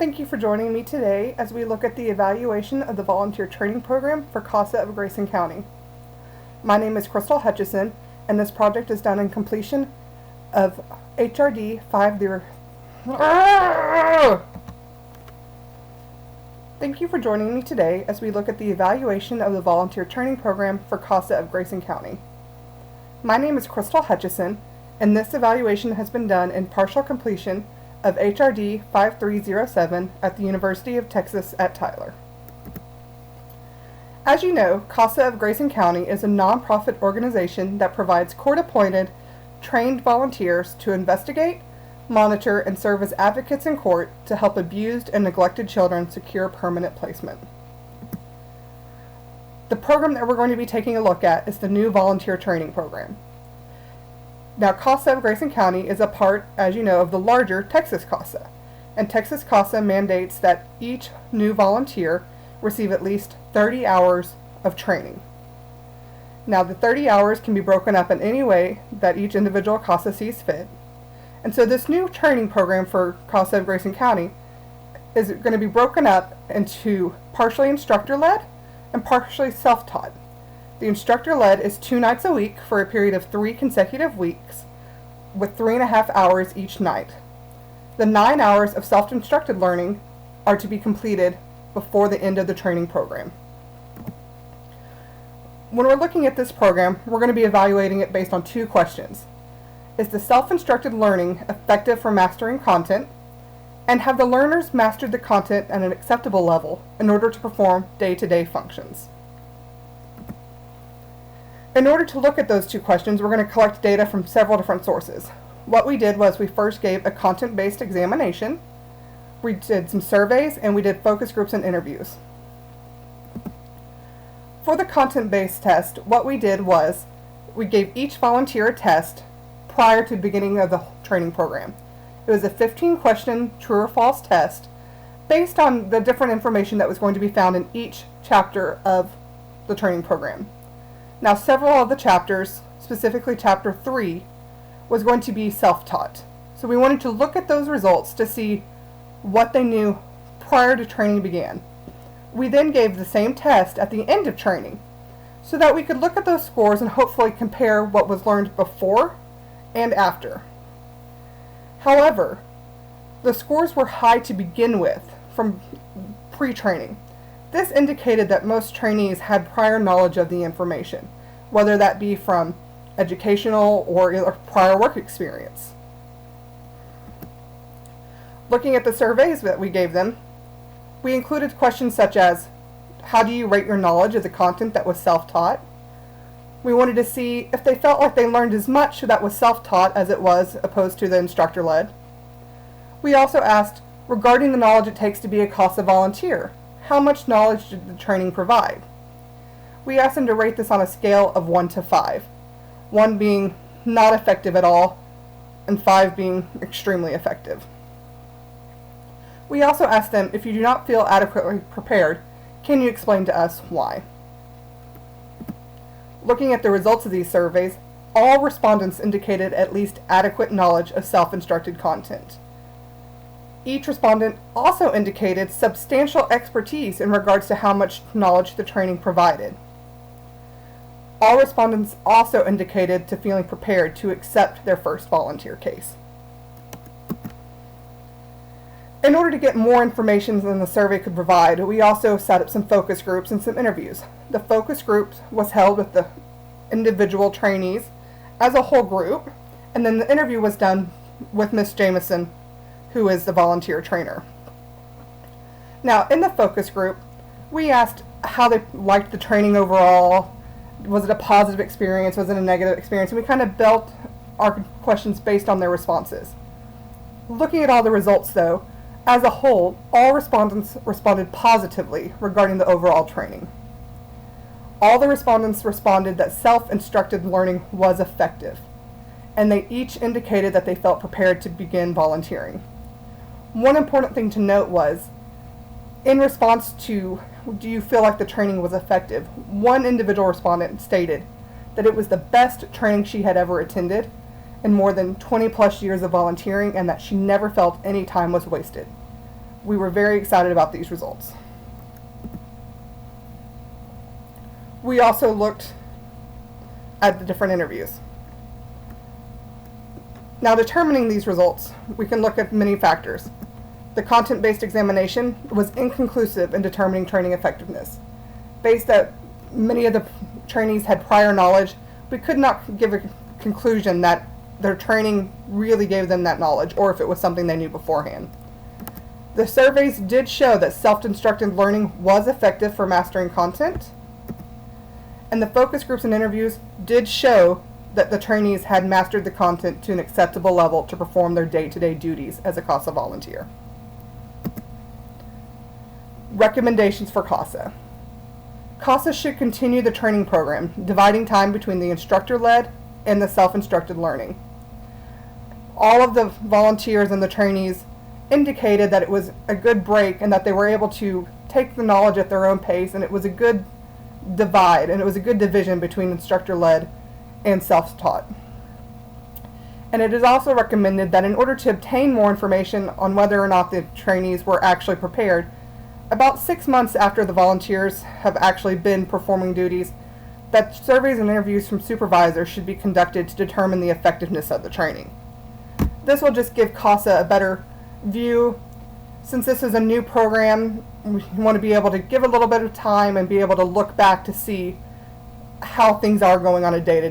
Thank you for joining me today as we look at the evaluation of the volunteer training program for CASA of Grayson County. My name is KHutcheson, and this project is done in completion of HRD 50. Thank you for joining me today as we look at the evaluation of the volunteer training program for CASA of Grayson County. My name is KHutcheson, and this evaluation has been done in partial completion of HRD 5307 at the University of Texas at Tyler. As you know, CASA of Grayson County is a nonprofit organization that provides court-appointed, trained volunteers to investigate, monitor, and serve as advocates in court to help abused and neglected children secure permanent placement. The program that we're going to be taking a look at is the new volunteer training program. Now, CASA of Grayson County is a part, as you know, of the larger Texas CASA, and Texas CASA mandates that each new volunteer receive at least 30 hours of training. Now, the 30 hours can be broken up in any way that each individual CASA sees fit, and so this new training program for CASA of Grayson County is going to be broken up into partially instructor-led and partially self-taught. The instructor-led is 2 nights a week for a period of 3 consecutive weeks with 3.5 hours each night. The 9 hours of self-instructed learning are to be completed before the end of the training program. When we're looking at this program, we're going to be evaluating it based on 2 questions. Is the self-instructed learning effective for mastering content? And have the learners mastered the content at an acceptable level in order to perform day-to-day functions? In order to look at those 2 questions, we're going to collect data from several different sources. What we did was we first gave a content-based examination, we did some surveys, and we did focus groups and interviews. For the content-based test, what we did was we gave each volunteer a test prior to the beginning of the training program. It was a 15-question true or false test based on the different information that was going to be found in each chapter of the training program. Now, several of the chapters, specifically chapter 3, was going to be self-taught. So we wanted to look at those results to see what they knew prior to training began. We then gave the same test at the end of training so that we could look at those scores and hopefully compare what was learned before and after. However, the scores were high to begin with from pre-training. This indicated that most trainees had prior knowledge of the information, whether that be from educational or prior work experience. Looking at the surveys that we gave them, we included questions such as, how do you rate your knowledge of the content that was self-taught? We wanted to see if they felt like they learned as much that was self-taught as it was opposed to the instructor-led. We also asked, regarding the knowledge it takes to be a CASA volunteer, how much knowledge did the training provide? We asked them to rate this on a scale of 1 to 5, 1 being not effective at all, and 5 being extremely effective. We also asked them, if you do not feel adequately prepared, can you explain to us why? Looking at the results of these surveys, all respondents indicated at least adequate knowledge of self-instructed content. Each respondent also indicated substantial expertise in regards to how much knowledge the training provided. All respondents also indicated to feeling prepared to accept their first volunteer case. In order to get more information than the survey could provide, we also set up some focus groups and some interviews. The focus group was held with the individual trainees as a whole group, and then the interview was done with Ms. Jameson, who is the volunteer trainer. Now, in the focus group, we asked how they liked the training overall. Was it a positive experience? Was it a negative experience? And we kind of built our questions based on their responses. Looking at all the results, though, as a whole, all respondents responded positively regarding the overall training. All the respondents responded that self-instructed learning was effective, and they each indicated that they felt prepared to begin volunteering. One important thing to note was, in response to, do you feel like the training was effective? One individual respondent stated that it was the best training she had ever attended in more than 20 plus years of volunteering, and that she never felt any time was wasted. We were very excited about these results. We also looked at the different interviews. Now, determining these results, we can look at many factors. The content-based examination was inconclusive in determining training effectiveness. Based that many of the trainees had prior knowledge, we could not give a conclusion that their training really gave them that knowledge, or if it was something they knew beforehand. The surveys did show that self-instructed learning was effective for mastering content, and the focus groups and interviews did show that the trainees had mastered the content to an acceptable level to perform their day-to-day duties as a CASA volunteer. Recommendations for CASA. CASA should continue the training program, dividing time between the instructor-led and the self-instructed learning. All of the volunteers and the trainees indicated that it was a good break and that they were able to take the knowledge at their own pace, and it was a good divide, and it was a good division between instructor-led and self-taught. And it is also recommended that in order to obtain more information on whether or not the trainees were actually prepared, about 6 months after the volunteers have actually been performing duties, that surveys and interviews from supervisors should be conducted to determine the effectiveness of the training. This will just give CASA a better view. Since this is a new program, we want to be able to give a little bit of time and be able to look back to see how things are going on a day-to-day